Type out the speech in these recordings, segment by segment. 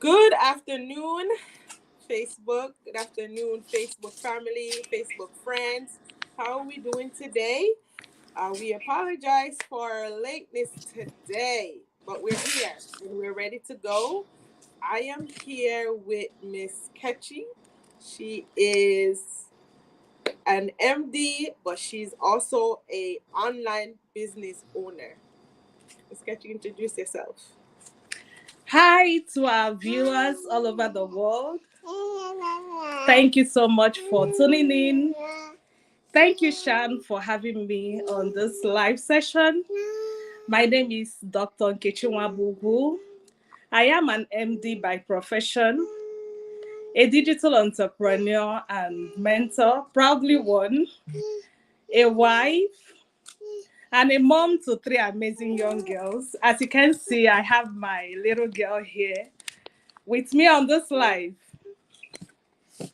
Good afternoon, Facebook. Good afternoon, Facebook family, Facebook friends. How are we doing today? We apologize for our lateness today, but we're here and we're ready to go. I am here with Miss Ketchy. She is an MD, but she's also a online business owner. Miss Ketchy, introduce yourself. Hi to our viewers all over the world. Thank you so much for tuning in. Thank you, Shan, for having me on this live session. My name is Dr. Nkechi Bugu. I am an MD by profession, a digital entrepreneur and mentor, proudly one, a wife, and a mom to three amazing young girls. As you can see, I have my little girl here with me on this live.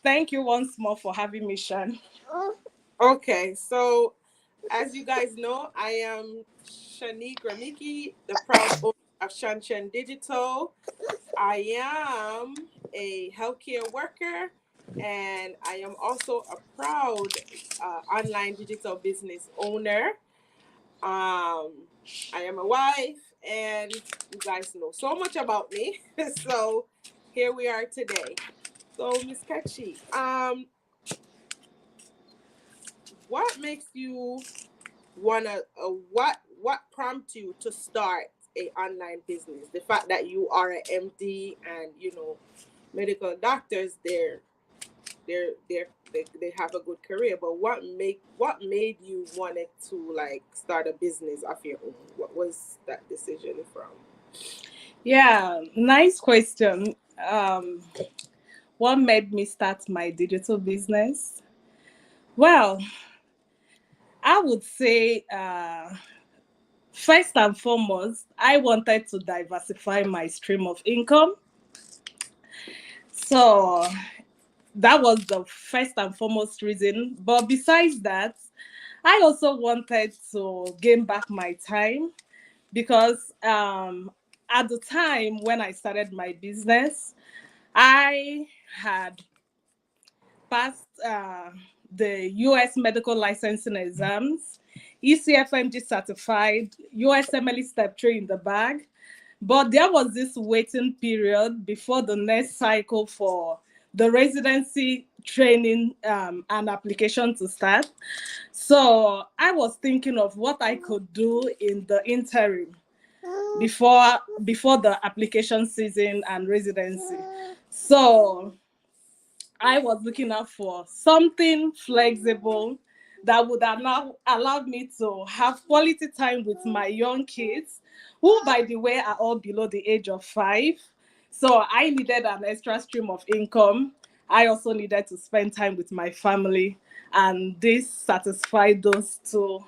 Thank you once more for having me, Shan. Okay, so as you guys know, I am Shanique Ramiki, the proud owner of Shanshan Digital. I am a healthcare worker and I am also a proud online digital business owner. I am a wife, and you guys know so much about me. So here we are today. So Miss Ketchy, what makes you wanna what prompt you to start a online business? The fact that you are an MD and medical doctors, they have a good career, but what made you wanted to like start a business of your own? What was that decision from? Yeah, nice question. What made me start my digital business? Well, I would say first and foremost, I wanted to diversify my stream of income. So that was the first and foremost reason. But besides that, I also wanted to gain back my time because at the time when I started my business, I had passed the US medical licensing exams, ECFMG certified, USMLE step 3 in the bag. But there was this waiting period before the next cycle for the residency training and application to start. So I was thinking of what I could do in the interim before the application season and residency. So I was looking out for something flexible that would allow me to have quality time with my young kids, who, by the way, are all below the age of 5. So I needed an extra stream of income. I also needed to spend time with my family, and this satisfied those two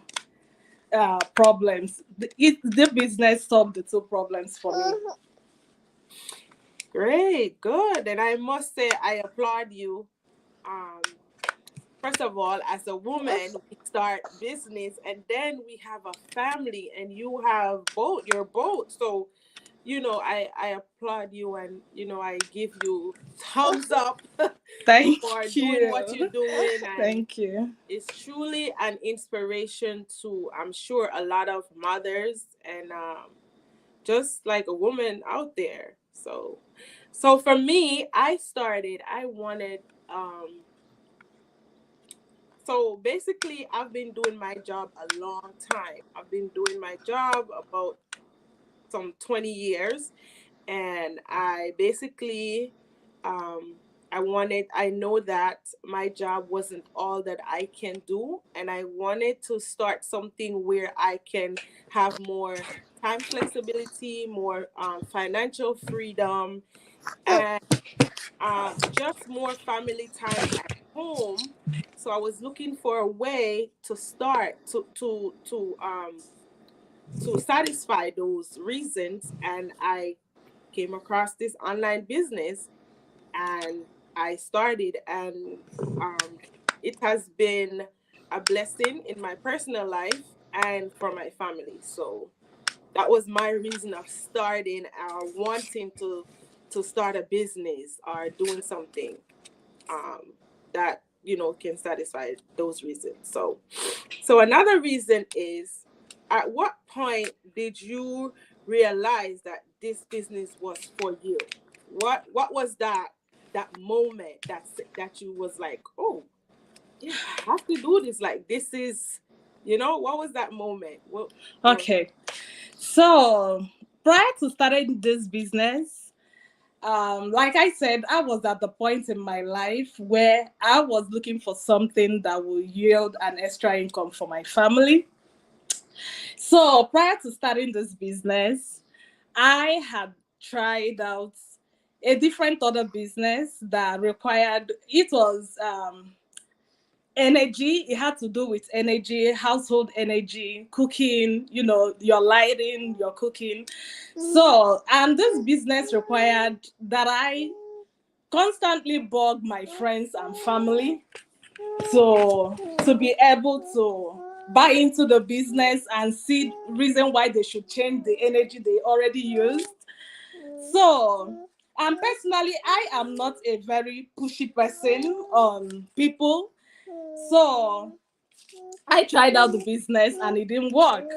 problems. The business solved the two problems for me. Great, good, and I must say I applaud you. Um, First of all, as a woman, we start business, and then we have a family, and you have both. You're both, so I applaud you, and I give you thumbs up Thank for doing what you're you. doing, and Thank you. it's truly an inspiration to, I'm sure, a lot of mothers and just like a woman out there. So for me, I wanted so basically I've been doing my job a long time. I've been doing my job about some 20 years, and I basically I know that my job wasn't all that I can do, and I wanted to start something where I can have more time flexibility, more financial freedom, and just more family time at home. So I was looking for a way to start to satisfy those reasons, and I came across this online business, and I started, and um, it has been a blessing in my personal life and for my family. So that was my reason of starting, wanting to to start a business or doing something um, that can satisfy those reasons. So another reason is, at what point did you realize that this business was for you? What was that moment that you was like, oh yeah, I have to do this. Like, this is, what was that moment? What Okay. So prior to starting this business, like I said, I was at the point in my life where I was looking for something that will yield an extra income for my family. So prior to starting this business, I had tried out a different other business that required, it was energy. It had to do with energy, household energy, cooking, your lighting, your cooking. So, and this business required that I constantly bug my friends and family to be able to buy into the business and see reason why they should change the energy they already used. So, and personally, I am not a very pushy person on people. So I tried out the business and it didn't work.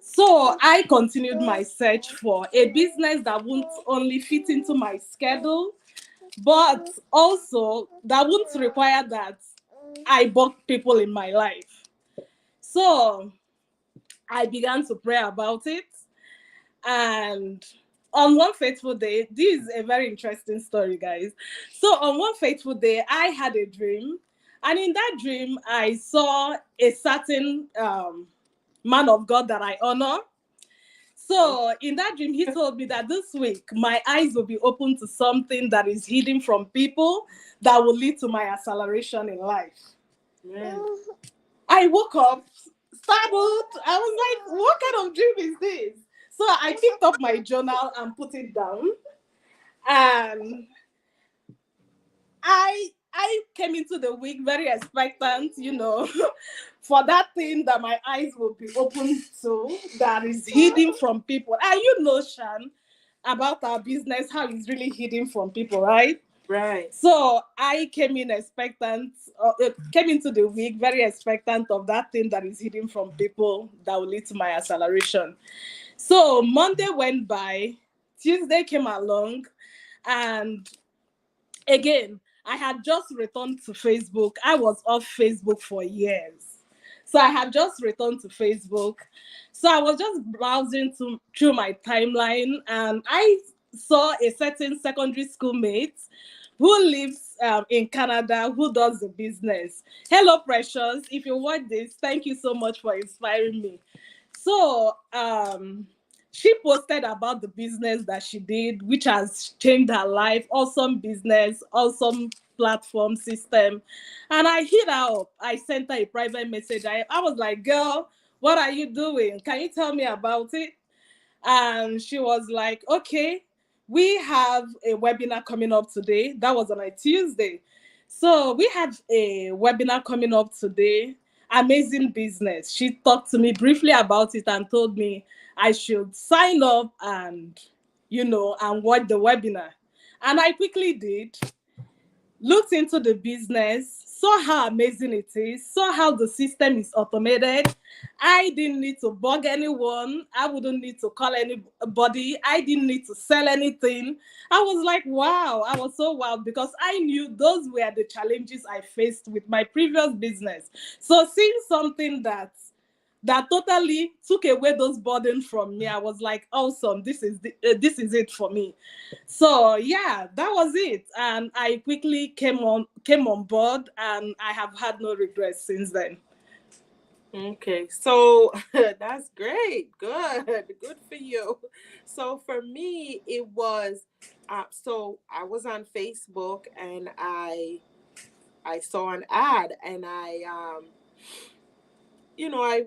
So I continued my search for a business that won't only fit into my schedule, but also that won't require that I bug people in my life. So I began to pray about it. And on one fateful day, this is a very interesting story, guys. So on one fateful day, I had a dream. And in that dream, I saw a certain man of God that I honor. So in that dream, he told me that this week my eyes will be open to something that is hidden from people that will lead to my acceleration in life. man? I woke up, startled. I was like, what kind of dream is this? So I picked up my journal and put it down. And I came into the week very expectant, for that thing that my eyes will be open to that is hidden from people. And Shan, about our business, how it's really hidden from people, right? Right. So I came in expectant, came into the week very expectant of that thing that is hidden from people that will lead to my acceleration. So Monday went by, Tuesday came along, and again, I had just returned to Facebook. I was off Facebook for years. So I had just returned to Facebook. So I was just browsing through my timeline, and I saw a certain secondary school mate who lives in Canada, who does the business. Hello, Precious. If you watch this, thank you so much for inspiring me. So she posted about the business that she did, which has changed her life. Awesome business, awesome platform system. And I hit her up. I sent her a private message. I was like, girl, what are you doing? Can you tell me about it? And she was like, okay, we have a webinar coming up today. That was on a Tuesday. So we had a webinar coming up today. Amazing business. She talked to me briefly about it and told me I should sign up and, and watch the webinar. And I quickly did, looked into the business, saw how amazing it is, saw how the system is automated. I didn't need to bug anyone. I wouldn't need to call anybody. I didn't need to sell anything. I was like, wow. I was so wild because I knew those were the challenges I faced with my previous business. So seeing something that totally took away those burdens from me, I was like, awesome. This is it for me. So yeah, that was it, and I quickly came on board, and I have had no regrets since then. Okay, so that's great. Good for you. So for me, it was so I was on Facebook and I saw an ad and I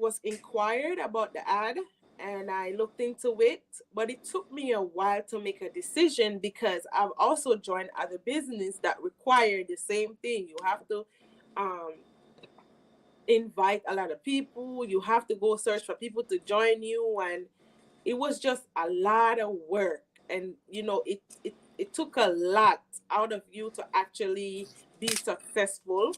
was inquired about the ad and I looked into it, but it took me a while to make a decision because I've also joined other business that require the same thing. You have to um invite a lot of people. You have to go search for people to join you, and it was just a lot of work. and it took a lot out of you to actually be successful,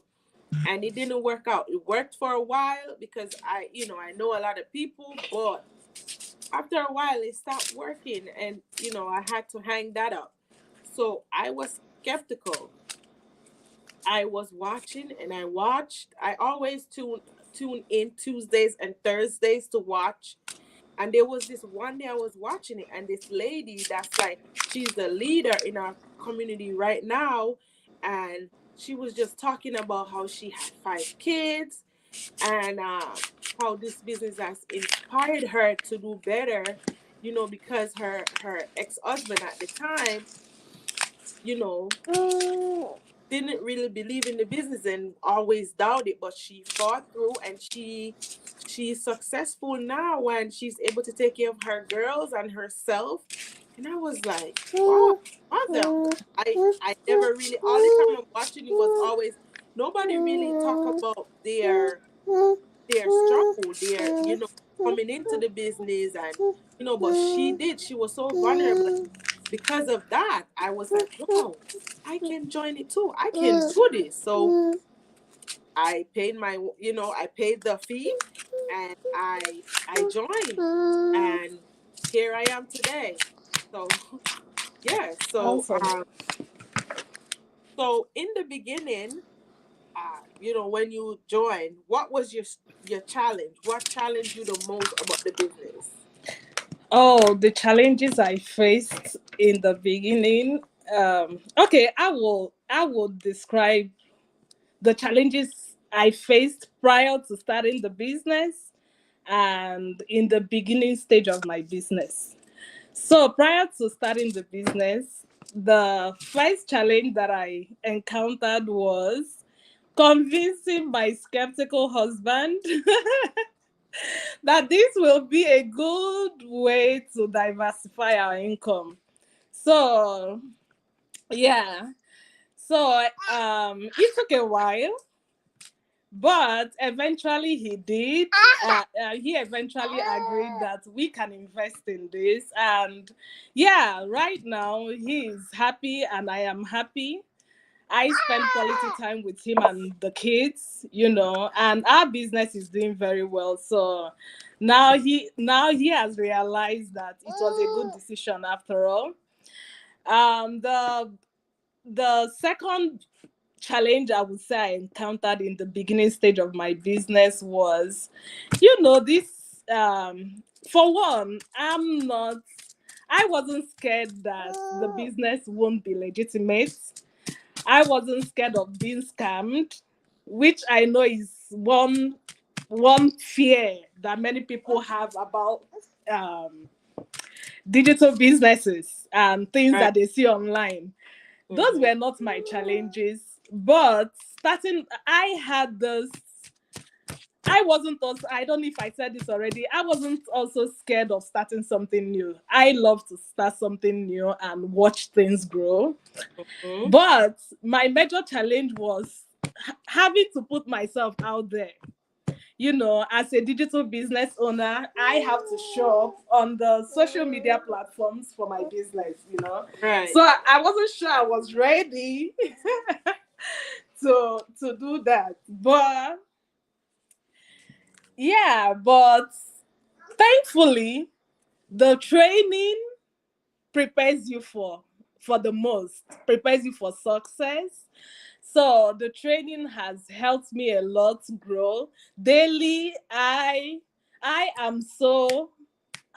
and it didn't work out. It worked for a while because I know a lot of people, but after a while it stopped working, and I had to hang that up. So I was skeptical. I was watching and I watched. I always tune in Tuesdays and Thursdays to watch. And there was this one day I was watching it, and this lady that's like, she's the leader in our community right now, and she was just talking about how she had 5 kids, and how this business has inspired her to do better, because her ex-husband at the time, you know, didn't really believe in the business and always doubted, but she fought through, and she's successful now, and she's able to take care of her girls and herself. And I was like, wow, mother. I never really, all the time I'm watching it was always, nobody really talk about their struggle, their, coming into the business, and but she did. She was so vulnerable. Because of that, I was like, wow, I can join it too. I can do this. So I paid I paid the fee, and I joined, and here I am today. So yeah. So Awesome. so in the beginning, when you joined, what was your challenge? What challenged you the most about the business? Oh, the challenges I faced in the beginning. Okay, I will describe the challenges I faced prior to starting the business and in the beginning stage of my business. So prior to starting the business, the first challenge that I encountered was convincing my skeptical husband that this will be a good way to diversify our income. So yeah, so it took a while, but eventually he did. He eventually agreed that we can invest in this, and yeah, right now he is happy and I am happy. I spend quality time with him and the kids, and our business is doing very well. So now he has realized that it was a good decision after all. The second challenge I would say I encountered in the beginning stage of my business was, this. For one, I wasn't scared that the business won't be legitimate. I wasn't scared of being scammed, which I know is one fear that many people have about um, digital businesses and things Right. that they see online. Those Mm-hmm. were not my challenges, but starting, I had this. I wasn't also, I don't know if I said this already, I wasn't also scared of starting something new. I love to start something new and watch things grow. Mm-hmm. But my major challenge was having to put myself out there. As a digital business owner, I have to show up on the social media platforms for my business. Right. So I wasn't sure I was ready to do that. But yeah, but thankfully, the training prepares you for the most, prepares you for success. So the training has helped me a lot to grow daily. I am so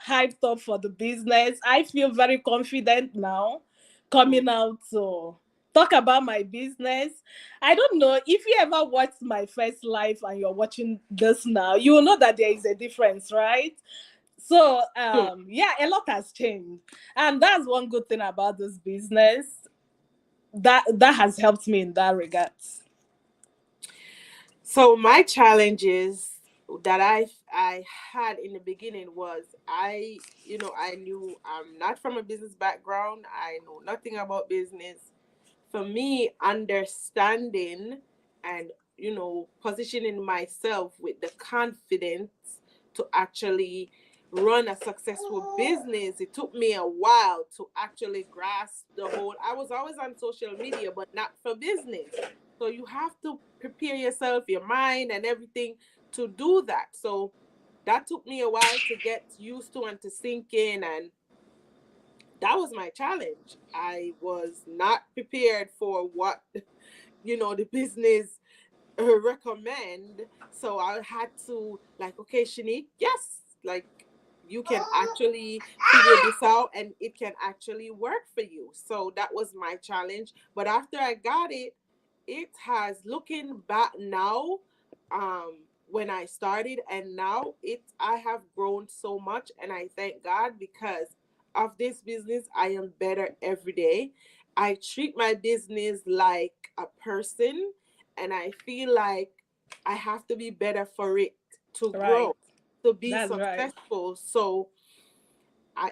hyped up for the business. I feel very confident now Mm. coming out to talk about my business. I don't know if you ever watched my first live and you're watching this now, you will know that there is a difference, right? So Hmm. yeah, a lot has changed. And that's one good thing about this business that has helped me in that regard. So my challenges that I had in the beginning was, I knew I'm not from a business background. I know nothing about business. For me, understanding and positioning myself with the confidence to actually run a successful business. It took me a while to actually grasp the whole. I was always on social media, but not for business. So you have to prepare yourself, your mind, and everything to do that. So that took me a while to get used to and to sink in, and that was my challenge. I was not prepared for what the business recommend. So I had to, like, okay, Shanique, yes, like, you can actually figure this out and it can actually work for you. So that was my challenge. But after I got it, it has, looking back now, when I started, and now I have grown so much, and I thank God because of this business. I am better every day. I treat my business like a person, and I feel like I have to be better for it to Right. grow, to be That's right. successful. So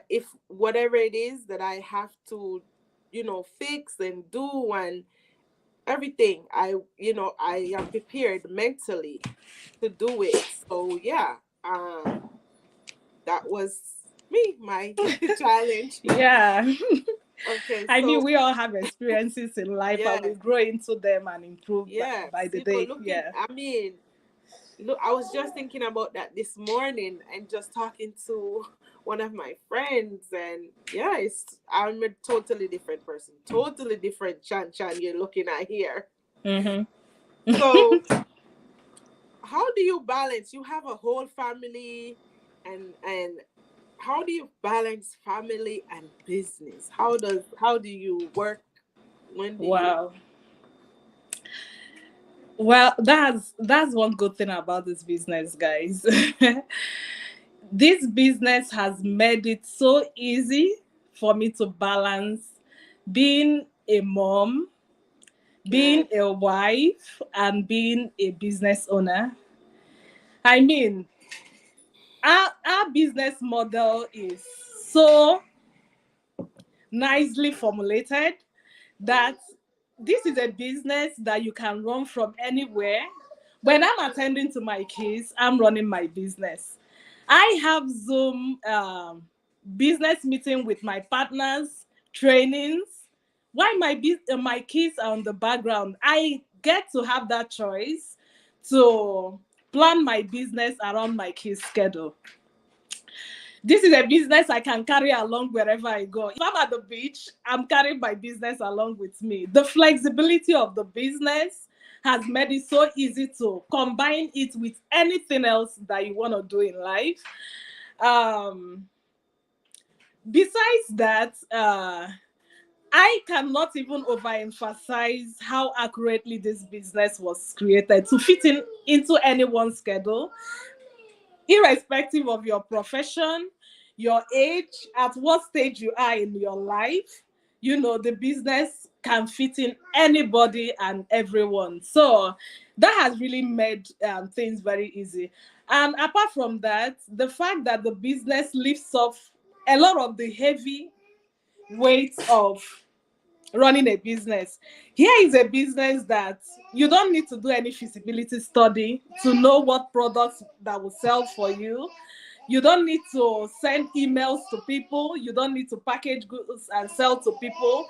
if whatever it is that I have to, fix and do and everything, I am prepared mentally to do it. So yeah, that was me, my challenge. Yeah. Okay, I mean, so we all have experiences in life and yeah, we grow into them and improve yes, by the day. looking, Yeah. I mean, look, I was just thinking about that this morning and just talking to one of my friends, and yeah, I'm a totally different person, totally different Chan Chan you're looking at here. Mm-hmm. So, how do you balance? You have a whole family, and how do you balance family and business? How do you work? When do you? Wow. Well, that's one good thing about this business, guys. This business has made it so easy for me to balance being a mom, Yes. being a wife, and being a business owner. I mean, our business model is so nicely formulated that this is a business that you can run from anywhere. When I'm attending to my kids, I'm running my business. I have Zoom business meeting with my partners, trainings. While my kids are on the background, I get to have that choice to plan my business around my kids' schedule. This is a business I can carry along wherever I go. If I'm at the beach, I'm carrying my business along with me. The flexibility of the business has made it so easy to combine it with anything else that you want to do in life. Um, Besides that, I cannot even overemphasize how accurately this business was created to fit in into anyone's schedule, irrespective of your profession, your age, at what stage you are in your life. The business can fit in anybody and everyone. So that has really made things very easy. And apart from that, the fact that the business lifts off a lot of the heavy weight of running a business. Here is a business that you don't need to do any feasibility study to know what products that will sell for you. You don't need to send emails to people. You don't need to package goods and sell to people.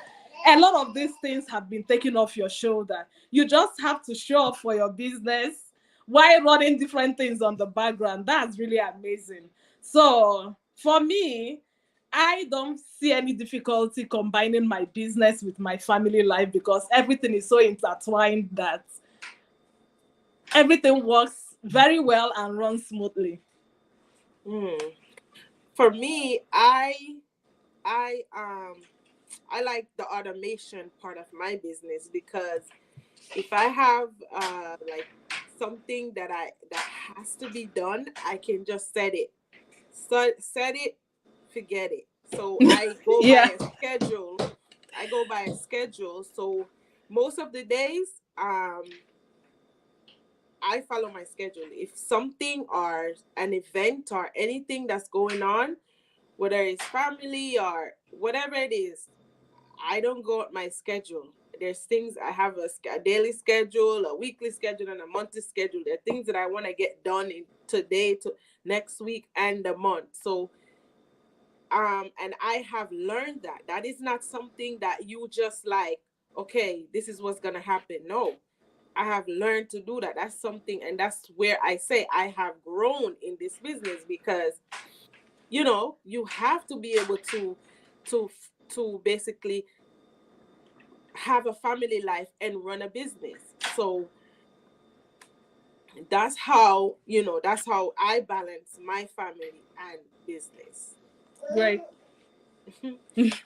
A lot of these things have been taken off your shoulder. You just have to show up for your business while running different things on the background. That's really amazing. So for me, I don't see any difficulty combining my business with my family life because everything is so intertwined that everything works very well and runs smoothly. Hmm. For me, I like the automation part of my business because if I have like something that has to be done, I can just set it. Set it, forget it. So I go by Yeah. a schedule. I go by a schedule. So most of the days, I follow my schedule. If something or an event or anything that's going on, whether it's family or whatever it is, I don't go at my schedule. There's things I have a daily schedule, a weekly schedule, and a monthly schedule. There are things that I want to get done in today. To next week, and the month. So and I have learned that that is not something that you just like, okay, this is what's gonna happen. No, I have learned to do that. That's something, and that's where I say I have grown in this business, because you have to be able to to basically have a family life and run a business. So that's how I balance my family and business. Great.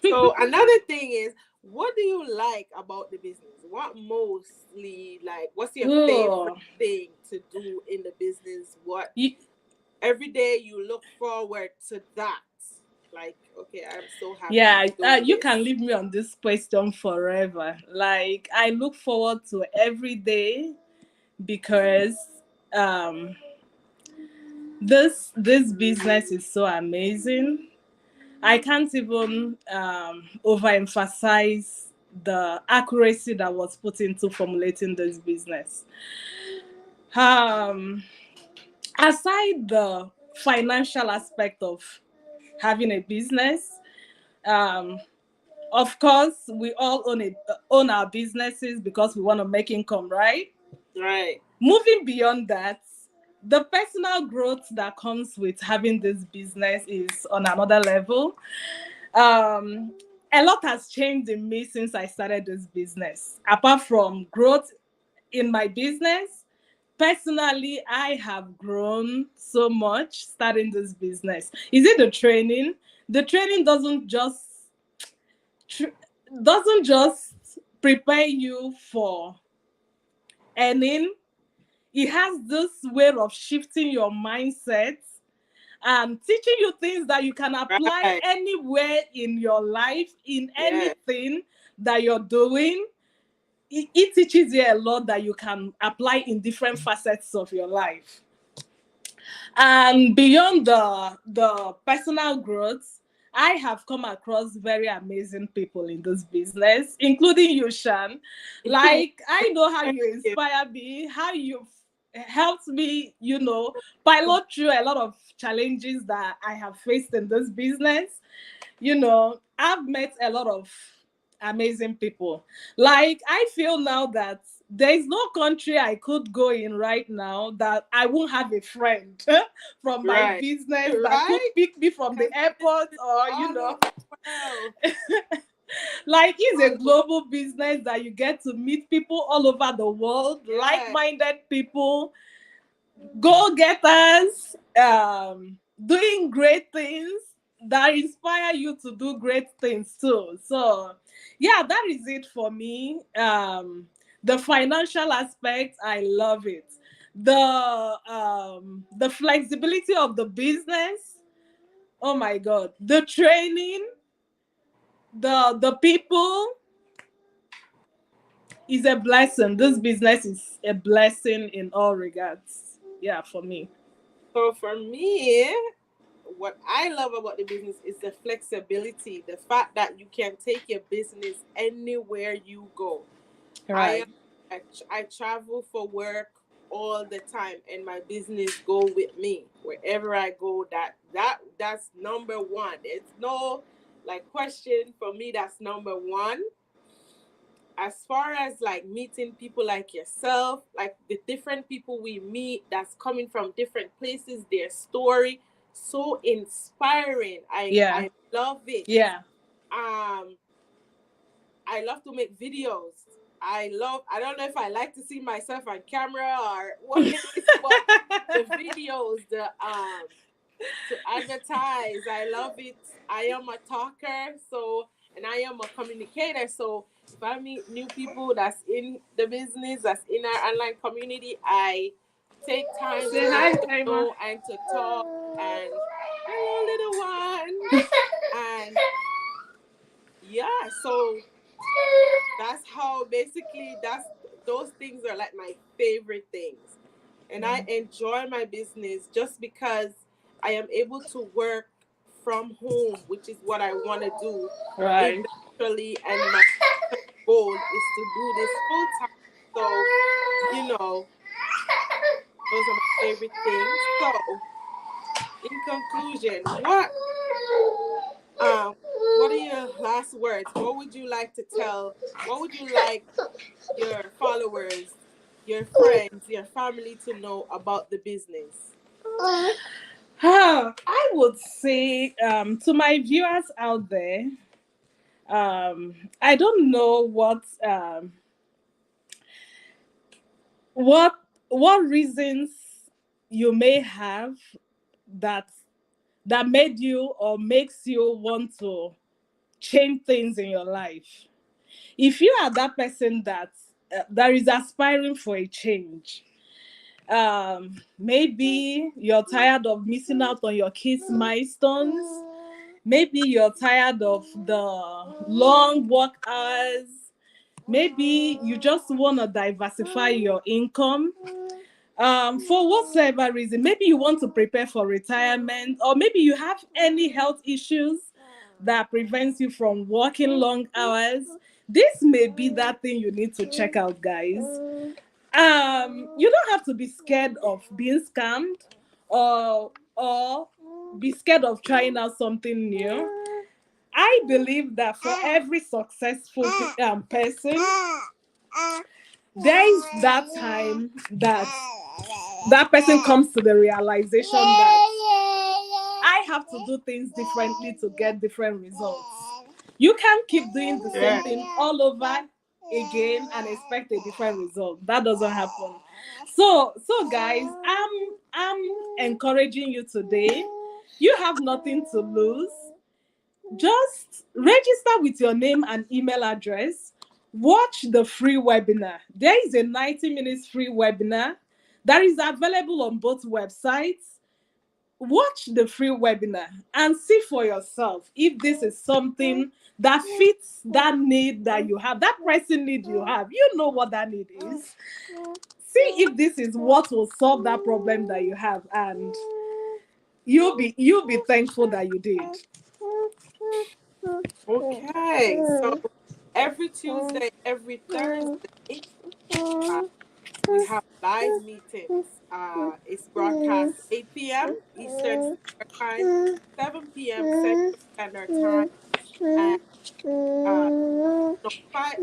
So another thing is, what do you like about the business? What mostly, like, what's your favorite Oh, thing to do in the business? What you, every day you look forward to that? Like, okay, I'm so happy yeah, doing you can this. leave me on this question forever. Like, I look forward to every day because um, this business is so amazing. I can't even overemphasize the accuracy that was put into formulating this business. Um, Aside the financial aspect of having a business, um, of course, we all own our businesses because we want to make income, right? Right, Moving beyond that, the personal growth that comes with having this business is on another level. Um, a lot has changed in me since I started this business. Apart from growth in my business, personally, I have grown so much starting this business. Is it the training? The training tr- doesn't just prepare you for earning. It has this way of shifting your mindset and teaching you things that you can apply right, anywhere in your life, in yeah. anything that you're doing. It teaches you a lot that you can apply in different facets of your life. And beyond the personal growth, I have come across very amazing people in this business, including you, Shan. Like, I know how Thank you you. inspire me, how you helped me, pilot through a lot of challenges that I have faced in this business. I've met a lot of amazing people. Like, I feel now that there is no country I could go in right now that I won't have a friend from my Right, business that could right. pick me from the Because airport, or all over the world, like, it's a all over, global business that you get to meet people all over the world, yeah, like-minded people, go-getters, doing great things that inspire you to do great things too. So yeah, that is it for me. The financial aspect, I love it. The flexibility of the business, oh my god. The training, the people is a blessing. This business is a blessing in all regards. Yeah, for me. so for me, what I love about the business is the flexibility, the fact that you can take your business anywhere you go. I am Right. I travel for work all the time, and my business go with me wherever I go. That's number one. It's no like question for me. That's number one. As far as like meeting people like yourself, like the different people we meet that's coming from different places, their story so inspiring. I Yeah. I love it. Yeah. Um I love to make videos. I don't know if I like to see myself on camera or what it is, but the videos, the to advertise. I love it. I am a talker, so and I am a communicator. So if I meet new people that's in the business, that's in our online community, I take time to Say get hi, to Taima. know and to talk and hello little one. And yeah, so that's how basically that's those things are like my favorite things. And I enjoy my business just because I am able to work from home, which is what I want to do Right. eventually. And my goal is to do this full time. So, you know, those are my favorite things. So, In conclusion, um what are your last words? What would you like to tell? What would you like your followers, your friends, your family to know about the business? I would say to my viewers out there, I don't know what what reasons you may have that made you or makes you want to change things in your life. If you are that person that is aspiring for a change, maybe you're tired of missing out on your kids' milestones. Maybe you're tired of the long work hours. Maybe you just want to diversify your income. For whatsoever reason, maybe you want to prepare for retirement, or maybe you have any health issues that prevents you from working long hours. This may be that thing you need to check out, guys. You don't have to be scared of being scammed, or be scared of trying out something new. I believe that for every successful person, there is that time that person comes to the realization that I have to do things differently to get different results. You can't keep doing the same Yeah. thing all over again and expect a different result. That doesn't happen. So guys, I'm encouraging you today. You have nothing to lose. Just register with your name and email address. Watch the free webinar. There is a 90 minutes free webinar that is available on both websites. Watch the free webinar and see for yourself if this is something that fits that need that you have, that pressing need you have. You know what that need is. See if this is what will solve that problem that you have, and you'll be thankful that you did. Okay. So every Tuesday, every Thursday, uh, we have live meetings. It's broadcast 8 p.m. Eastern Standard Time, 7 p.m. Central Standard Time, and uh, no, 5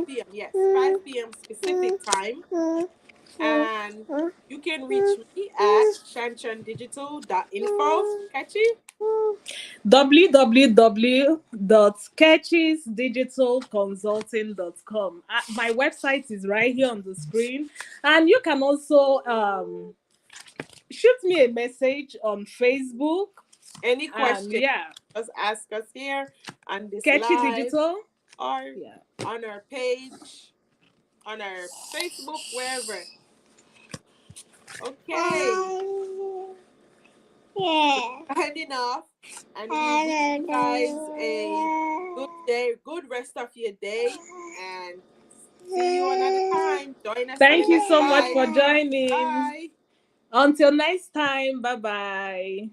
p.m. Yes, 5 p.m. specific time. And you can reach me at shanchandigital.info. Catchy? www.sketchesdigitalconsulting.com. My website is right here on the screen, and you can also shoot me a message on Facebook. Any And question, yeah, just ask us here on this Sketchy live Digital. or Yeah. on our page, on our Facebook, wherever. Okay, signing off, and we wish you guys a good day, good rest of your day, and see you another time. Join us for the Thank you next so much live. for joining. Bye. Until next time, bye bye.